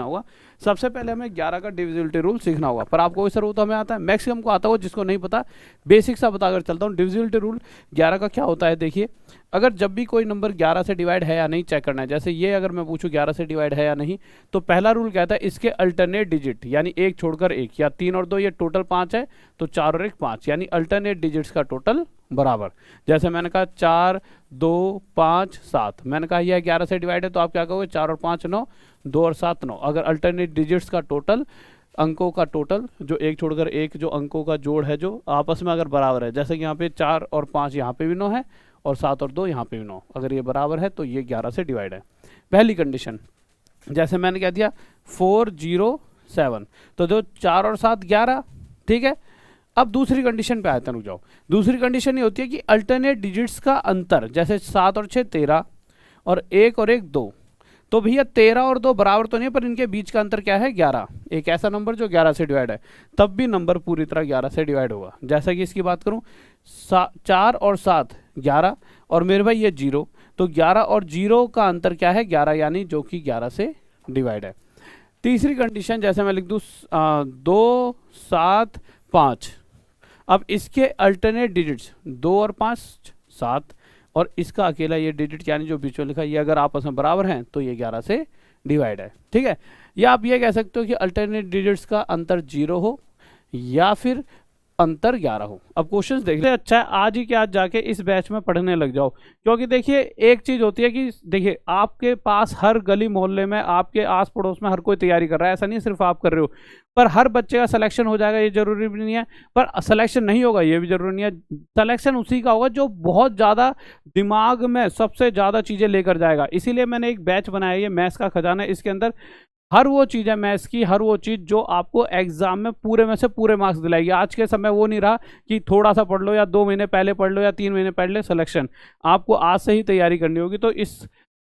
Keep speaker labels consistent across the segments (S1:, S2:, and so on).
S1: होगा। सबसे पहले हमें 11 का डिविजिबिलिटी रूल सीखना होगा, पर आपको सर वो तो हमें आता है, मैक्सिमम को आता होगा, जिसको नहीं पता बेसिक सा बताकर चलता हूँ। डिविजिबिलिटी रूल 11 का क्या होता है, देखिए अगर जब भी कोई नंबर 11 से डिवाइड है या नहीं चेक करना है, जैसे ये अगर मैं पूछूं 11 से डिवाइड है या नहीं, तो पहला रूल कहता है इसके अल्टरनेट डिजिट, यानी एक छोड़कर एक, या 3 और 2 ये टोटल 5 है, तो 4 और 1 5, यानी अल्टरनेट डिजिट्स का टोटल बराबर। जैसे मैंने कहा 4 2 5 7, मैंने कहा यह 11 से डिवाइड है, तो आप क्या कहोगे 4 और 5 9, 2 और 7 9। अगर अल्टरनेट डिजिट्स का टोटल, अंकों का टोटल, जो एक छोड़कर एक जो अंकों का जोड़ है जो आपस में अगर बराबर है, जैसे कि यहाँ पे 4 और 5 यहाँ पे भी 9 है, और 7 और 2 यहाँ पे भी 9, अगर ये बराबर है तो ये 11 से डिवाइड है। पहली कंडीशन, जैसे मैंने क्या दिया 4 0 7, तो जो 4 और 7 11, ठीक है। अब दूसरी कंडीशन पे आते हैं, रुक जाओ। दूसरी कंडीशन ये होती है कि अल्टरनेट डिजिट्स का अंतर, जैसे 7 और 6 13, और 1 और 1 2, तो भैया 13 और 2 बराबर तो नहीं, पर इनके बीच का अंतर क्या है 11, एक ऐसा नंबर जो 11 से डिवाइड है, तब भी नंबर पूरी तरह 11 से डिवाइड होगा। जैसा कि इसकी बात करूं 4 और 7 11, और मेरे भाई ये 0, तो 11 और 0 का अंतर क्या है 11, यानी जो कि 11 से डिवाइड है। तीसरी कंडीशन, जैसे मैं लिख दूं 2 7 5, अब इसके अल्टरनेट डिजिट्स 2 और 5 7, और इसका अकेला ये डिजिट यानी जो बीच में लिखा ये अगर आपस में बराबर हैं तो ये 11 से डिवाइड है, ठीक है। या आप ये कह सकते हो कि अल्टरनेट डिजिट्स का अंतर 0 हो या फिर अंतर 11 हो। अब क्वेश्चंस देखिए, अच्छा है आज ही के आज जाके इस बैच में पढ़ने लग जाओ, क्योंकि देखिए एक चीज होती है कि देखिए आपके पास हर गली मोहल्ले में, आपके आस पड़ोस में हर कोई तैयारी कर रहा है, ऐसा नहीं सिर्फ आप कर रहे हो, पर हर बच्चे का सिलेक्शन हो जाएगा ये जरूरी भी नहीं है, पर सिलेक्शन नहीं होगा ये भी जरूरी नहीं है। सिलेक्शन उसी का होगा जो बहुत ज़्यादा दिमाग में सबसे ज़्यादा चीज़ें लेकर जाएगा। इसीलिए मैंने एक बैच बनाया, ये मैथ्स का खजाना, इसके अंदर हर वो चीज़ है मैथ्स की, हर वो चीज़ जो आपको एग्जाम में पूरे में से पूरे मार्क्स दिलाएगी। आज के समय वो नहीं रहा कि थोड़ा सा पढ़ लो या 2 महीने पहले पढ़ लो या 3 महीने पढ़ ले, सिलेक्शन आपको आज से ही तैयारी करनी होगी। तो इस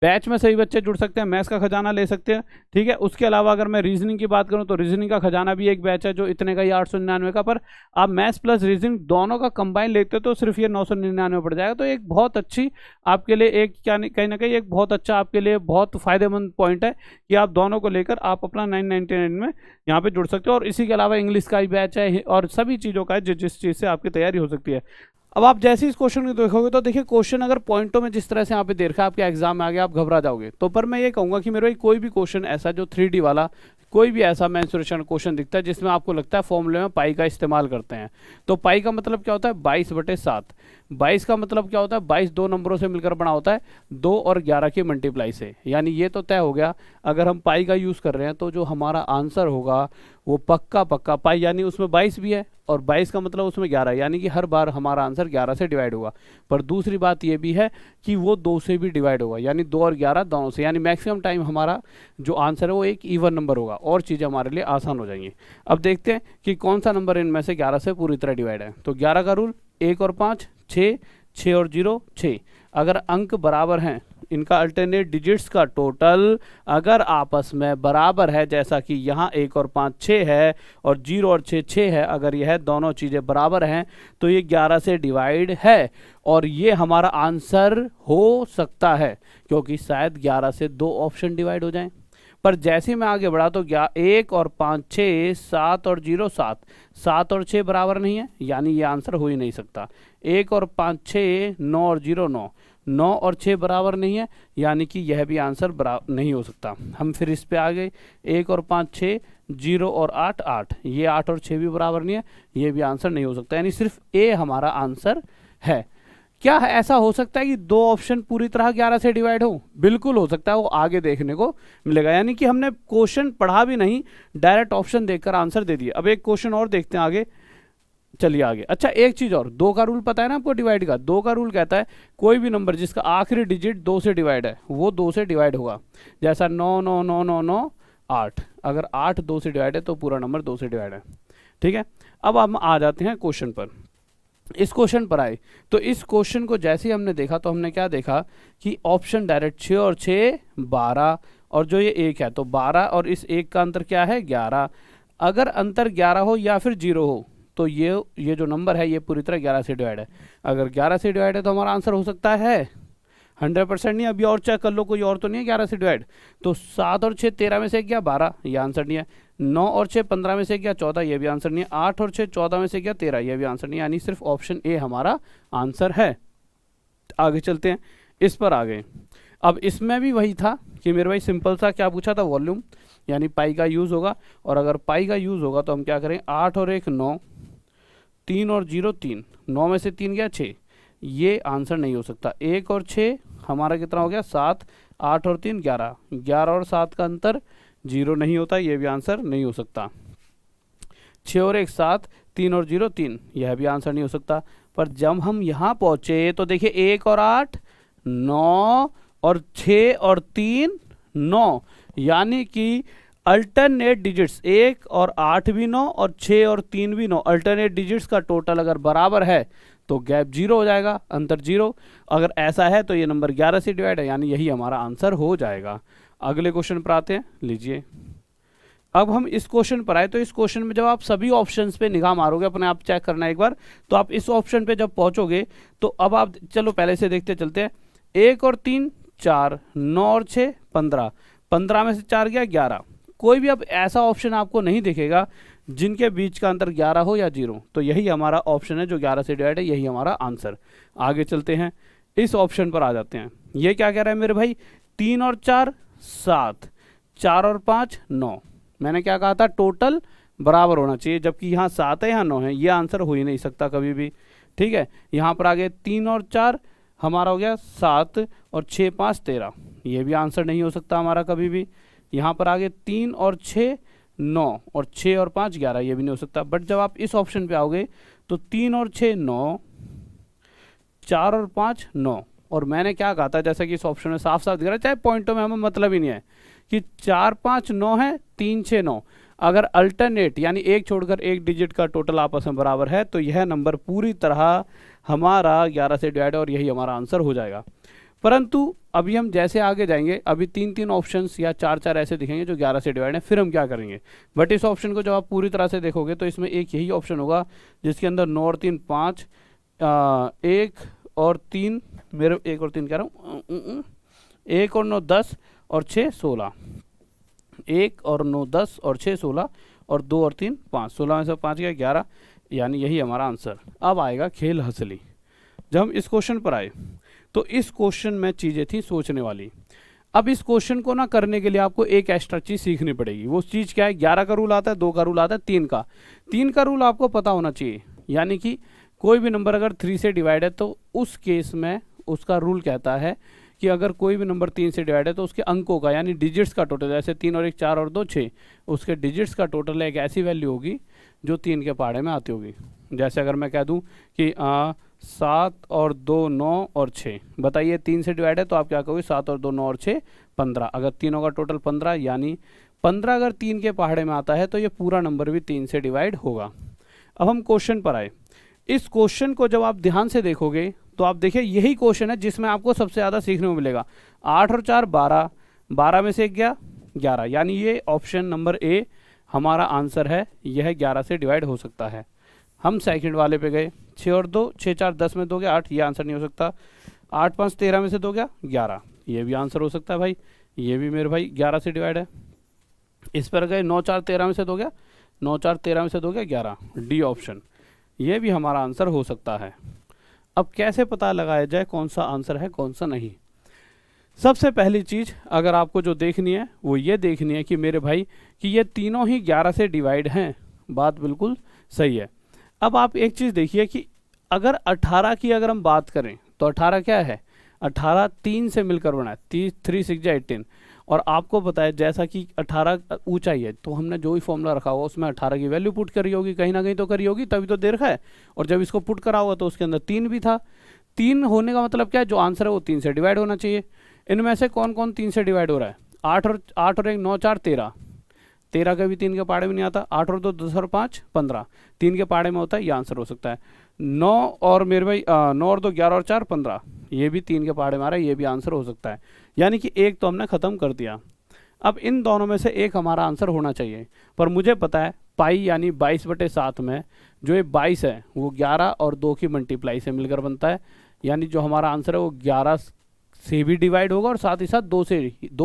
S1: बैच में सही बच्चे जुड़ सकते हैं, मैथ्स का खजाना ले सकते हैं, ठीक है। उसके अलावा अगर मैं रीजनिंग की बात करूं तो रीजनिंग का खजाना भी एक बैच है जो इतने का ही 899 का, पर आप मैथ्स प्लस रीजनिंग दोनों का कंबाइन लेते हो तो सिर्फ ये 999 पड़ जाएगा। तो एक बहुत अच्छी आपके लिए एक क्या कहीं ना कहीं एक बहुत अच्छा आपके लिए बहुत फायदेमंद पॉइंट है कि आप दोनों को लेकर आप अपना 999 में यहाँ पे जुड़ सकते हो। और इसी के अलावा इंग्लिश का भी बैच है और सभी चीज़ों का है जिस चीज़ से आपकी तैयारी हो सकती है। अब आप जैसे इस क्वेश्चन को देखोगे तो देखिए क्वेश्चन अगर पॉइंटों में जिस तरह से यहाँ पे दे रखा है आपके एग्जाम में आ गया, आप घबरा जाओगे। तो पर मैं ये कहूँगा कि मेरे भाई कोई भी क्वेश्चन ऐसा जो 3D वाला, कोई भी ऐसा मेंसुरेशन क्वेश्चन दिखता है जिसमें आपको लगता है फॉर्मूले में पाई का इस्तेमाल करते हैं, तो पाई का मतलब क्या होता है 22/7। 22 का मतलब क्या होता है 22 दो नंबरों से मिलकर बना होता है 2 और 11 की मल्टीप्लाई से, यानी ये तो तय हो गया अगर हम पाई का यूज़ कर रहे हैं तो जो हमारा आंसर होगा वो पक्का पक्का पाई, यानी उसमें 22 भी है और 22 का मतलब उसमें 11, यानी कि हर बार हमारा आंसर 11 से डिवाइड होगा। पर दूसरी बात ये भी है कि वो 2 से भी डिवाइड होगा, यानी 2 और 11 दोनों से, यानी मैक्सिमम टाइम हमारा जो आंसर है वो एक इवन नंबर होगा और चीज़ें हमारे लिए आसान हो जाएंगी। अब देखते हैं कि कौन सा नंबर इनमें से 11 से पूरी तरह डिवाइड है। तो 11 का रूल 1 और 5 6, 6 और 0 6, अगर अंक बराबर हैं इनका अल्टरनेट डिजिट्स का टोटल अगर आपस में बराबर है, जैसा कि यहाँ 1 और 5 6 है और 0 और 6 6 है, अगर यह दोनों चीज़ें बराबर हैं तो ये 11 से डिवाइड है और ये हमारा आंसर हो सकता है, क्योंकि शायद 11 से 2 ऑप्शन डिवाइड हो जाएं। पर जैसे ही मैं आगे बढ़ा तो 1 और 5 6, 7 और 0 7, 7 और 6 बराबर नहीं है, यानी ये आंसर हो ही नहीं सकता। 1 और 5 6, 9 और 0 9, 9 और 6 बराबर नहीं है, यानी कि यह भी आंसर बराबर नहीं हो सकता। हम फिर इस पे आ गए 1 और 5 6, 0 और 8 8, ये 8 और 6 भी बराबर नहीं है, ये भी आंसर नहीं हो सकता, यानी सिर्फ ए हमारा आंसर है। क्या ऐसा हो सकता है कि 2 ऑप्शन पूरी तरह 11 से डिवाइड हो? बिल्कुल हो सकता है, वो आगे देखने को मिलेगा। यानी कि हमने क्वेश्चन पढ़ा भी नहीं, डायरेक्ट ऑप्शन देखकर आंसर दे दिया। अब एक क्वेश्चन और देखते हैं आगे, चलिए आगे। अच्छा एक चीज और, 2 का रूल पता है ना आपको डिवाइड का? 2 का रूल कहता है कोई भी नंबर जिसका आखिरी डिजिट 2 से डिवाइड है वो 2 से डिवाइड होगा। जैसा 9 9 9 9 9 8, अगर 8 2 से डिवाइड है तो पूरा नंबर 2 से डिवाइड है, ठीक है। अब हम आ जाते हैं क्वेश्चन पर। इस क्वेश्चन पर आए तो इस क्वेश्चन को जैसे ही हमने देखा तो हमने क्या देखा कि ऑप्शन डायरेक्ट 6 और 6 12, और जो ये 1 है तो 12 और इस 1 का अंतर क्या है 11। अगर अंतर 11 हो या फिर 0 हो तो ये जो नंबर है ये पूरी तरह 11 से डिवाइड है। अगर 11 से डिवाइड है तो हमारा आंसर हो सकता है 100% नहीं। अभी और चेक कर लो, कोई और तो नहीं है 11 से डिवाइड। तो 7 और 6 13 में से गया 12, ये आंसर नहीं है। 9 और 6 15 में से गया 14, ये भी आंसर नहीं है। 8 और 6 14 में से गया 13, ये भी आंसर नहीं है। यानी सिर्फ ऑप्शन ए हमारा आंसर है। आगे चलते हैं, इस पर आ गए। अब इसमें भी वही था कि मेरे भाई सिंपल सा क्या पूछा था, वॉल्यूम यानी पाई का यूज़ होगा। और अगर पाई का यूज़ होगा तो हम क्या करें, 8 और 1 9, 3 और 0 3, 9 में से 3 गया 6, ये आंसर नहीं हो सकता। 1 और 6 हमारा कितना हो गया 7, 8 और 3 11, 11 और 7 का अंतर 0 नहीं होता, ये भी आंसर नहीं हो सकता। 6 और 1 7, 3 और 0 3, यह भी आंसर नहीं हो सकता। पर जब हम यहाँ पहुँचे तो देखिए 1 और 8 9 और 6 और 3 9, यानी कि अल्टरनेट डिजिट्स 1 और 8 भी 9 और 6 और 3 भी 9, अल्टरनेट डिजिट्स का टोटल अगर बराबर है तो गैप 0 हो जाएगा, अंतर 0। अगर ऐसा है तो ये नंबर 11 से डिवाइड है, यानी यही हमारा आंसर हो जाएगा। अगले क्वेश्चन पर आते हैं, लीजिए। अब हम इस क्वेश्चन पर आए तो इस क्वेश्चन में जब आप सभी ऑप्शंस पे निगाह मारोगे, अपने आप चेक करना एक बार, तो आप इस ऑप्शन पे जब पहुंचोगे तो अब आप चलो पहले से देखते चलते हैं। 1 और 3 4, 9 और 6 15, 15 में से 4 गया 11। कोई भी अब ऐसा ऑप्शन आपको नहीं दिखेगा जिनके बीच का अंतर 11 हो या 0, तो यही हमारा ऑप्शन है जो 11 से डिवाइड है, यही हमारा आंसर। आगे चलते हैं, इस ऑप्शन पर आ जाते हैं। ये क्या कह रहा है मेरे भाई, 3 और 4 7, 4 और 5 9। मैंने क्या कहा था, टोटल बराबर होना चाहिए, जबकि यहाँ 7 है यहाँ 9 है, ये आंसर हो ही नहीं सकता कभी भी। ठीक है, यहाँ पर आगे 3 और 4 हमारा हो गया 7 और 6 5 13, ये भी आंसर नहीं हो सकता हमारा कभी भी। यहाँ पर आगे 3 और 6 9 और 6 और 5 11, ये भी नहीं हो सकता। बट जब आप इस ऑप्शन पे आओगे तो 3 और 6 9, 4 और 5 9, और मैंने क्या कहा था, जैसा कि इस ऑप्शन में साफ साफ दिख रहा है, चाहे पॉइंटों में हमें मतलब ही नहीं है, कि 4 5 9 है, 3 6 9। अगर अल्टरनेट यानी एक छोड़कर एक डिजिट का टोटल आपस में बराबर है तो यह नंबर पूरी तरह हमारा 11 से डिवाइड है और यही हमारा आंसर हो जाएगा। परंतु अभी हम जैसे आगे जाएंगे, अभी 3 ऑप्शंस या 4 ऐसे दिखेंगे जो 11 से डिवाइड है, फिर हम क्या करेंगे। बट इस ऑप्शन को जब आप पूरी तरह से देखोगे तो इसमें एक यही ऑप्शन होगा जिसके अंदर 9 और 3 5, 1 और 3, मेरे 1 और 3 कह रहा हूँ, 1 और 9 10 और 6 16, 1 और 9 10 और 6 16, और 2 और 3 5, 16 में से 5 गया 11, यानी यही हमारा आंसर। अब आएगा खेल हंसली। जब हम इस क्वेश्चन पर आए तो इस क्वेश्चन में चीज़ें थी सोचने वाली। अब इस क्वेश्चन को ना करने के लिए आपको एक एक्स्ट्रा चीज़ सीखनी पड़ेगी। वो चीज़ क्या है, 11 का रूल आता है, 2 का रूल आता है, 3 का रूल आपको पता होना चाहिए। यानी कि कोई भी नंबर अगर 3 से डिवाइड है तो उस केस में उसका रूल कहता है कि अगर कोई भी नंबर 3 से डिवाइड है तो उसके अंकों का यानी डिजिट्स का टोटल, जैसे 3 और 1 4 और 2 6, उसके डिजिट्स का टोटल एक ऐसी वैल्यू होगी जो 3 के पहाड़े में आती होगी। जैसे अगर मैं कह दूं कि 7 और 2 9 और 6, बताइए 3 से डिवाइड है तो आप क्या कहोगे, 7 और 2 9 और 6 15। अगर तीनों का टोटल 15, यानी 15 अगर 3 के पहाड़े में आता है तो ये पूरा नंबर भी 3 से डिवाइड होगा। अब हम क्वेश्चन पर आए। इस क्वेश्चन को जब आप ध्यान से देखोगे तो आप देखिए यही क्वेश्चन है जिसमें आपको सबसे ज़्यादा सीखने को मिलेगा। 8 और 4 12, 12 में से 1 गया 11, यानी ये ऑप्शन नंबर ए हमारा आंसर है, यह 11 से डिवाइड हो सकता है। हम सेकंड वाले पे गए, 6 और 2 6 4 10 में 2 गया 8, ये आंसर नहीं हो सकता। 8 5 13 में से 2 गया 11, ये भी आंसर हो सकता है भाई, ये भी मेरे भाई 11 से डिवाइड है। इस पर गए 9 4 13 में से 2 गया 9 4 13 में से 2 गया 11, डी ऑप्शन, ये भी हमारा आंसर हो सकता है। अब कैसे पता लगाया जाए कौन सा आंसर है कौन सा नहीं। सबसे पहली चीज़ अगर आपको जो देखनी है वो ये देखनी है कि मेरे भाई कि ये तीनों ही 11 से डिवाइड हैं, बात बिल्कुल सही है। अब आप एक चीज़ देखिए कि अगर 18 की अगर हम बात करें तो 18 क्या है, 18 3 से मिलकर बना है, 3 6 जा 18, और आपको पता है जैसा कि 18 ऊंचाई है तो हमने जो भी फॉर्मूला रखा होगा उसमें 18 की वैल्यू पुट करी होगी, कहीं ना कहीं तो करी होगी, तभी तो दे रखा है। और जब इसको पुट करा होगा तो उसके अंदर 3 भी था। 3 होने का मतलब क्या है, जो आंसर है वो 3 से डिवाइड होना चाहिए। इनमें से कौन कौन 3 से डिवाइड हो रहा है, 8 और 1 9 4 13, 13 का भी 3 के पहाड़े में नहीं आता। 8 और 2 10 और 5 15, 3 के पहाड़े में होता है, ये आंसर हो सकता है। 9 और मेरे भाई 9 और 2 11 और 4 15, ये भी 3 के पहाड़े में आ रहा है, ये भी आंसर हो सकता है। यानी कि एक तो हमने ख़त्म कर दिया। अब इन दोनों में से एक हमारा आंसर होना चाहिए, पर मुझे पता है पाई यानी 22/7 में जो ये 22 है वो 11 और 2 की मल्टीप्लाई से मिलकर बनता है, यानी जो हमारा आंसर है वो 11 से भी डिवाइड होगा और साथ ही साथ 2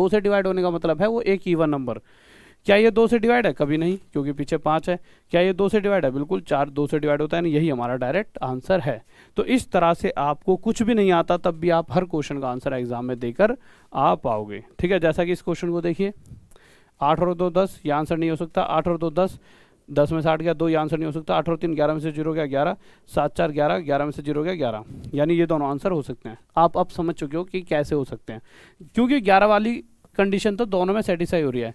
S1: से डिवाइड होने का मतलब है वो एक इवन नंबर। क्या ये 2 से डिवाइड है? कभी नहीं, क्योंकि पीछे 5 है। क्या ये 2 से डिवाइड है? बिल्कुल, 4 2 से डिवाइड होता है ना, यही हमारा डायरेक्ट आंसर है। तो इस तरह से आपको कुछ भी नहीं आता तब भी आप हर क्वेश्चन का आंसर एग्जाम में देकर आ पाओगे। ठीक है, जैसा कि इस क्वेश्चन को देखिए, 8 और 2 10, ये आंसर नहीं हो सकता। 8 और 2 10, 10 में 60 गया, 2 ये आंसर नहीं हो सकता। 8 और 3 11 में से 0 गया 11, 7 4 11, 11 में से 0 गया 11, यानी ये दोनों आंसर हो सकते हैं। आप अब समझ चुके हो कि कैसे हो सकते हैं, क्योंकि 11 वाली कंडीशन तो दोनों में सेटिस्फाई हो रही है।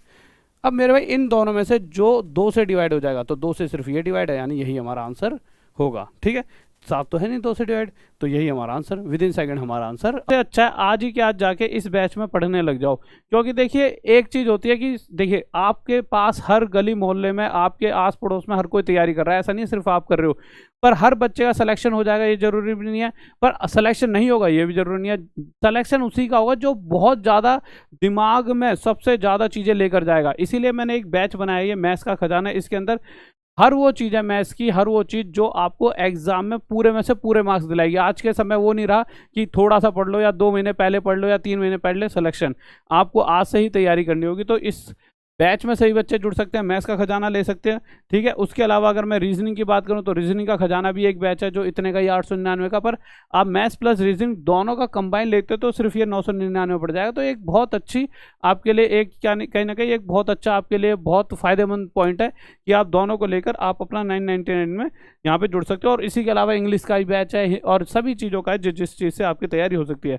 S1: अब मेरे भाई इन दोनों में से जो 2 से डिवाइड हो जाएगा, तो 2 से सिर्फ ये डिवाइड है, यानी यही हमारा आंसर होगा। ठीक है, 7 तो है नहीं 2 से डिवाइड, तो यही हमारा आंसर, विद इन सेकंड हमारा आंसर। अच्छा है आज ही के आज जाके इस बैच में पढ़ने लग जाओ, क्योंकि देखिए एक चीज़ होती है कि देखिए आपके पास हर गली मोहल्ले में, आपके आस पड़ोस में हर कोई तैयारी कर रहा है, ऐसा नहीं सिर्फ आप कर रहे हो। पर हर बच्चे का सिलेक्शन हो जाएगा ये जरूरी भी नहीं है, पर सिलेक्शन नहीं होगा ये भी जरूरी नहीं है। सिलेक्शन उसी का होगा जो बहुत ज़्यादा दिमाग में सबसे ज़्यादा चीज़ें लेकर जाएगा। इसीलिए मैंने एक बैच बनाया है, ये मैथ्स का खजाना। इसके अंदर हर वो चीज़ है मैथ्स की, हर वो चीज़ जो आपको एग्जाम में पूरे में से पूरे मार्क्स दिलाएगी। आज के समय वो नहीं रहा कि थोड़ा सा पढ़ लो या 2 महीने पहले पढ़ लो या 3 महीने पहले सिलेक्शन, आपको आज से ही तैयारी करनी होगी। तो इस बैच में सभी बच्चे जुड़ सकते हैं, मैथ्स का खजाना ले सकते हैं। ठीक है, उसके अलावा अगर मैं रीजनिंग की बात करूं तो रीजनिंग का खजाना भी एक बैच है जो इतने का ही 899 का, पर आप मैथ्स प्लस रीजनिंग दोनों का कंबाइन लेते हो तो सिर्फ ये 999 पड़ जाएगा। तो एक बहुत अच्छी आपके लिए एक कहीं ना कहीं एक बहुत अच्छा आपके लिए बहुत फायदेमंद पॉइंट है कि आप दोनों को लेकर आप अपना 999 में यहाँ पे जुड़ सकते हो। और इसी के अलावा इंग्लिश का भी बैच है और सभी चीज़ों का है जिस चीज़ से आपकी तैयारी हो सकती है।